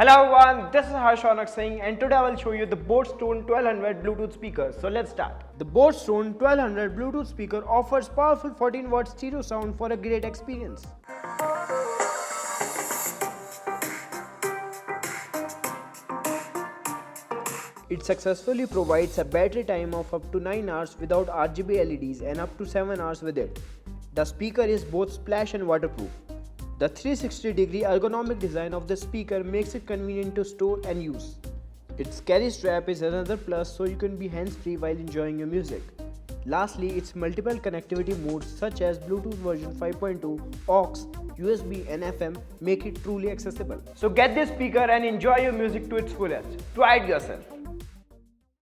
Hello everyone, this is Harshanak Singh and today I will show you the boAt 1200 Bluetooth speaker. So let's start. The boAt 1200 Bluetooth speaker offers powerful 14 watt stereo sound for a great experience. It successfully provides a battery time of up to 9 hours without RGB LEDs and up to 7 hours with it. The speaker is both splash and waterproof. The 360-degree ergonomic design of the speaker makes it convenient to store and use. Its carry strap is another plus, so you can be hands-free while enjoying your music. Lastly, its multiple connectivity modes such as Bluetooth version 5.2, AUX, USB and FM make it truly accessible. So get this speaker and enjoy your music to its fullest. Try it yourself.